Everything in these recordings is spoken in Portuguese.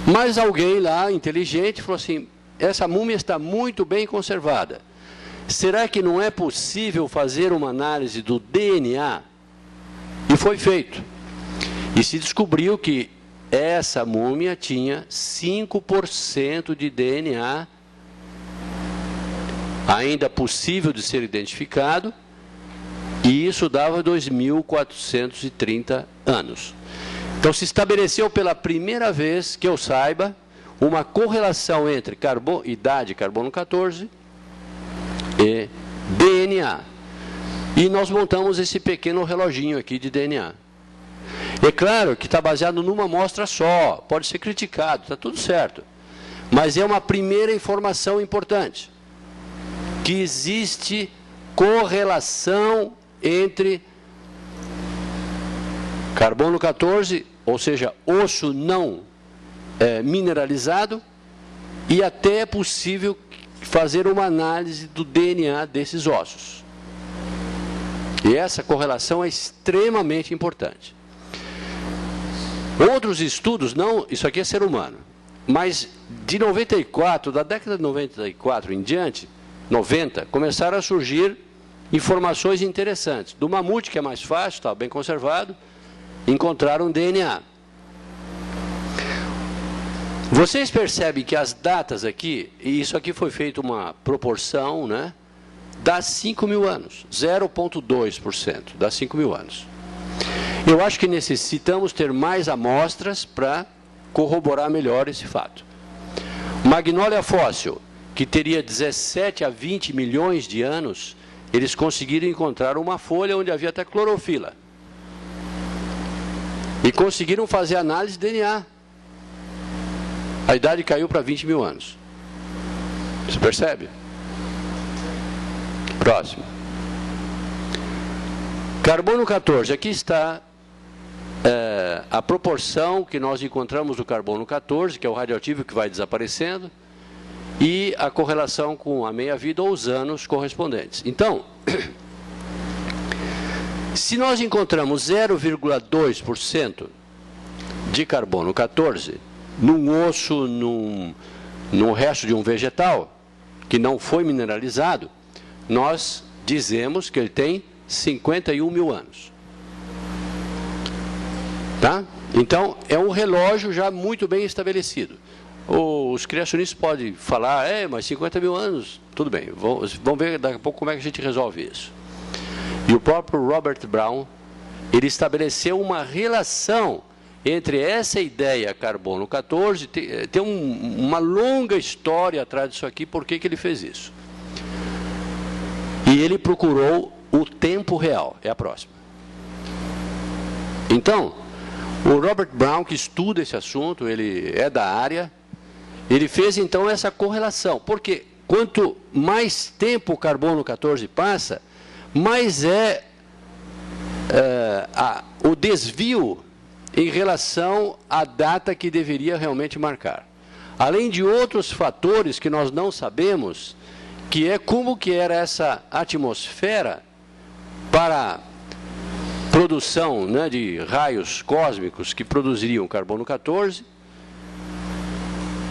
Mas alguém lá, inteligente, falou assim, essa múmia está muito bem conservada. Será que não é possível fazer uma análise do DNA? E foi feito. E se descobriu que essa múmia tinha 5% de DNA ainda possível de ser identificado, e isso dava 2.430 anos. Então se estabeleceu pela primeira vez, que eu saiba, uma correlação entre idade, carbono 14, e DNA. E nós montamos esse pequeno reloginho aqui de DNA. É claro que está baseado numa amostra só, pode ser criticado, está tudo certo. Mas é uma primeira informação importante, que existe correlação entre carbono 14, ou seja, osso não mineralizado, e até é possível fazer uma análise do DNA desses ossos. E essa correlação é extremamente importante. Outros estudos, não, isso aqui é ser humano, mas de 94, da década de 94 em diante, 90, começaram a surgir informações interessantes. Do mamute, que é mais fácil, está bem conservado, encontraram DNA. Vocês percebem que as datas aqui, e isso aqui foi feito uma proporção, né, dá 5.000 anos, 0,2%, dá 5.000 anos. Eu acho que necessitamos ter mais amostras para corroborar melhor esse fato. Magnólia fóssil, que teria 17 a 20 milhões de anos, eles conseguiram encontrar uma folha onde havia até clorofila. E conseguiram fazer análise de DNA. A idade caiu para 20.000 anos. Você percebe? Próximo. Carbono 14. Aqui está a proporção que nós encontramos do carbono 14, que é o radioativo que vai desaparecendo, e a correlação com a meia-vida ou os anos correspondentes. Então, se nós encontramos 0,2% de carbono 14 num osso, num resto de um vegetal que não foi mineralizado, nós dizemos que ele tem 51.000 anos. Tá? Então, é um relógio já muito bem estabelecido. Os criacionistas podem falar, mas 50.000 anos, tudo bem, vamos ver daqui a pouco como é que a gente resolve isso. E o próprio Robert Brown, ele estabeleceu uma relação entre essa ideia carbono 14, tem uma longa história atrás disso aqui, por que ele fez isso. E ele procurou o tempo real, é a próxima. Então, o Robert Brown, que estuda esse assunto, ele é da área, ele fez então essa correlação, porque quanto mais tempo o carbono 14 passa, mais o desvio em relação à data que deveria realmente marcar. Além de outros fatores que nós não sabemos, que é como que era essa atmosfera para produção, né, de raios cósmicos que produziriam carbono 14,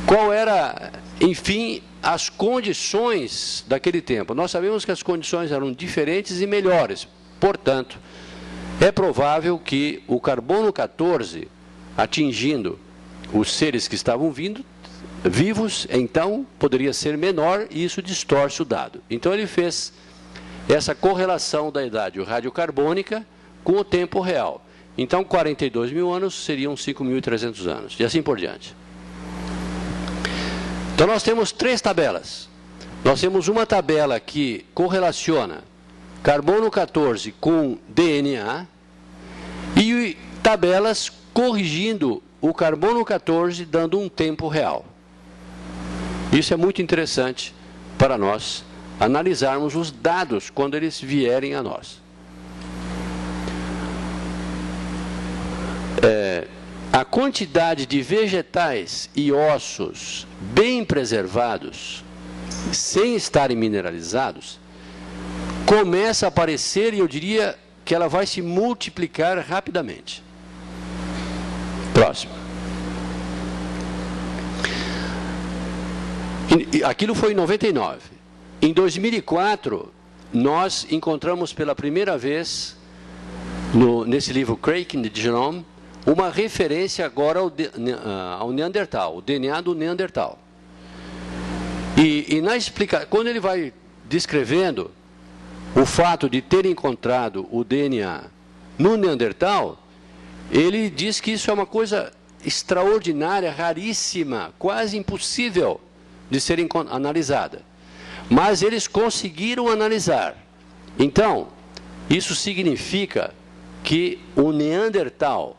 qual era, enfim, as condições daquele tempo. Nós sabemos que as condições eram diferentes e melhores, portanto, é provável que o carbono 14, atingindo os seres que estavam vivos, então poderia ser menor e isso distorce o dado. Então ele fez essa correlação da idade radiocarbônica com o tempo real. Então 42.000 anos seriam 5.300 anos, e assim por diante. Então nós temos 3 tabelas. Nós temos uma tabela que correlaciona carbono 14 com DNA e tabelas corrigindo o carbono 14 dando um tempo real. Isso é muito interessante para nós analisarmos os dados quando eles vierem a nós. A quantidade de vegetais e ossos bem preservados, sem estarem mineralizados, começa a aparecer, e eu diria que ela vai se multiplicar rapidamente. Próximo. Aquilo foi em 99. Em 2004, nós encontramos pela primeira vez, nesse livro Cracking the Genome, uma referência agora ao Neandertal, o DNA do Neandertal. E quando ele vai descrevendo o fato de ter encontrado o DNA no Neandertal, ele diz que isso é uma coisa extraordinária, raríssima, quase impossível de ser analisada. Mas eles conseguiram analisar. Então, isso significa que o Neandertal,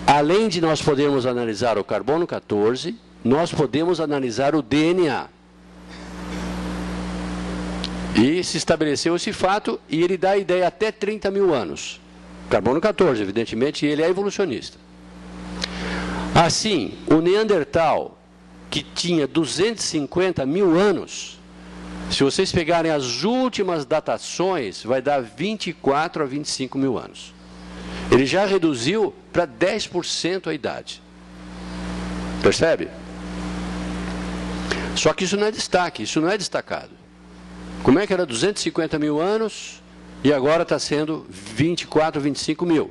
além de nós podermos analisar o carbono 14, nós podemos analisar o DNA. E se estabeleceu esse fato, e ele dá a ideia até 30 mil anos. Carbono 14, evidentemente, ele é evolucionista. Assim, o Neandertal, que tinha 250 mil anos, se vocês pegarem as últimas datações, vai dar 24 a 25 mil anos. Ele já reduziu para 10% a idade. Percebe? Só que isso não é destaque, isso não é destacado. Como é que era 250 mil anos e agora está sendo 24, 25 mil?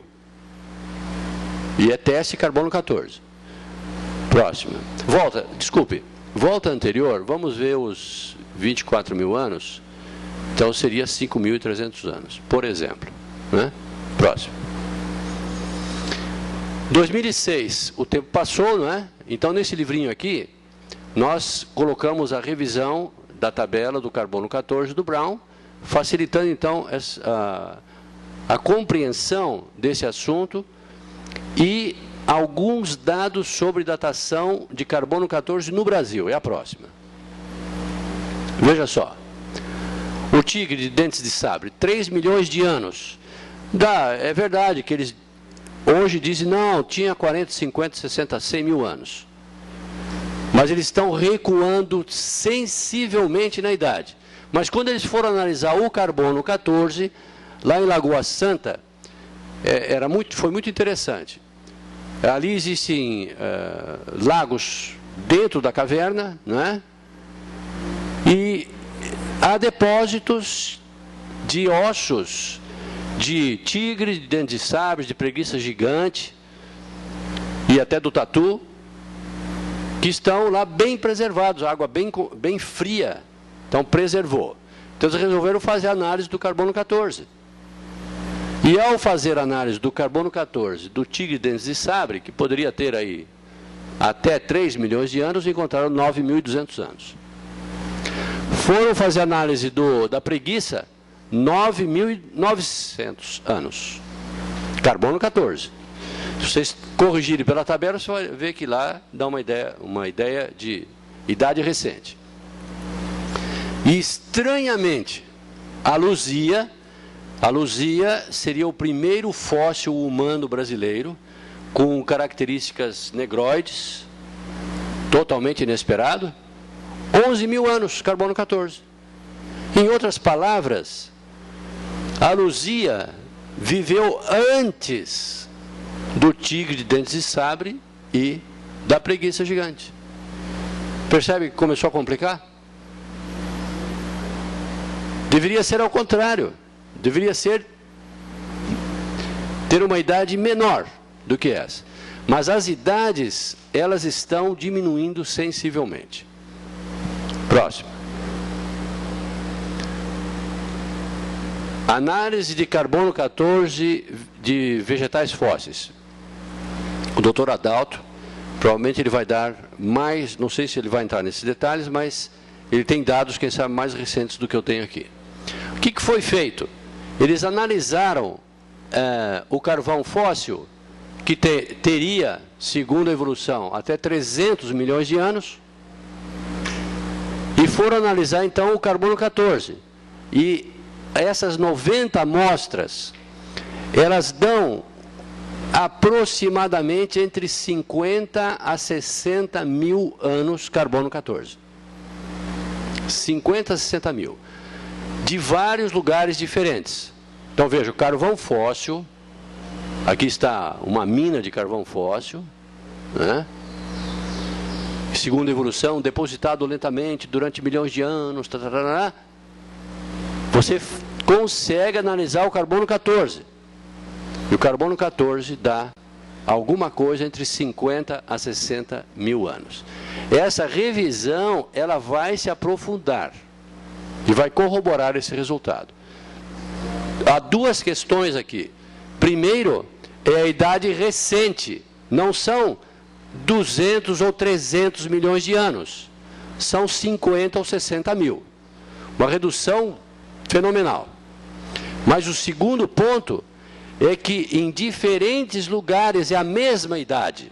E é teste carbono 14. Próxima. Volta anterior, vamos ver os 24 mil anos. Então seria 5.300 anos, por exemplo. Né? Próximo. 2006, o tempo passou, não é? Então nesse livrinho aqui, nós colocamos a revisão da tabela do carbono 14 do Brown, facilitando então a compreensão desse assunto e alguns dados sobre datação de carbono 14 no Brasil. É a próxima. Veja só. O tigre de dentes de sabre, 3 milhões de anos. É verdade que eles hoje dizem, não, tinha 40, 50, 60, 100 mil anos. Mas eles estão recuando sensivelmente na idade. Mas quando eles foram analisar o carbono 14, lá em Lagoa Santa, foi muito interessante. Ali existem lagos dentro da caverna, não é? E há depósitos de ossos de tigre, de dentes de sabre, de preguiça gigante e até do tatu, que estão lá bem preservados, a água bem fria, então preservou. Então eles resolveram fazer análise do carbono 14. E ao fazer análise do carbono 14 do tigre de dentes de sabre, que poderia ter aí até 3 milhões de anos, encontraram 9.200 anos. Foram fazer análise da preguiça, 9.900 anos. Carbono 14. Se vocês corrigirem pela tabela, você vai ver que lá dá uma ideia de idade recente. E, estranhamente, a Luzia seria o primeiro fóssil humano brasileiro com características negroides, totalmente inesperado, 11 mil anos, carbono 14. Em outras palavras, a Luzia viveu antes do tigre de dentes de sabre e da preguiça gigante. Percebe que começou a complicar? Deveria ser ao contrário. Deveria ter uma idade menor do que essa. Mas as idades, elas estão diminuindo sensivelmente. Próximo. Análise de carbono 14 de vegetais fósseis. O doutor Adalto, provavelmente ele vai dar mais, não sei se ele vai entrar nesses detalhes, mas ele tem dados, quem sabe, mais recentes do que eu tenho aqui. O que foi feito? Eles analisaram o carvão fóssil, que teria, segundo a evolução, até 300 milhões de anos, e foram analisar, então, o carbono 14. E essas 90 amostras, elas dão aproximadamente entre 50 a 60 mil anos carbono 14. 50 a 60 mil. De vários lugares diferentes. Então, veja, o carvão fóssil, aqui está uma mina de carvão fóssil, né? segundo a evolução, depositado lentamente durante milhões de anos, você consegue analisar o carbono 14. E o carbono 14 dá alguma coisa entre 50 a 60 mil anos. Essa revisão, ela vai se aprofundar e vai corroborar esse resultado. Há duas questões aqui. Primeiro, é a idade recente. Não são 200 ou 300 milhões de anos. São 50 ou 60 mil. Uma redução fenomenal. Mas o segundo ponto é que em diferentes lugares é a mesma idade.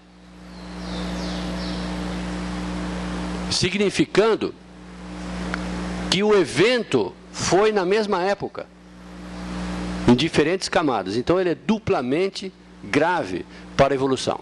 Significando que o evento foi na mesma época, em diferentes camadas. Então ele é duplamente grave para a evolução.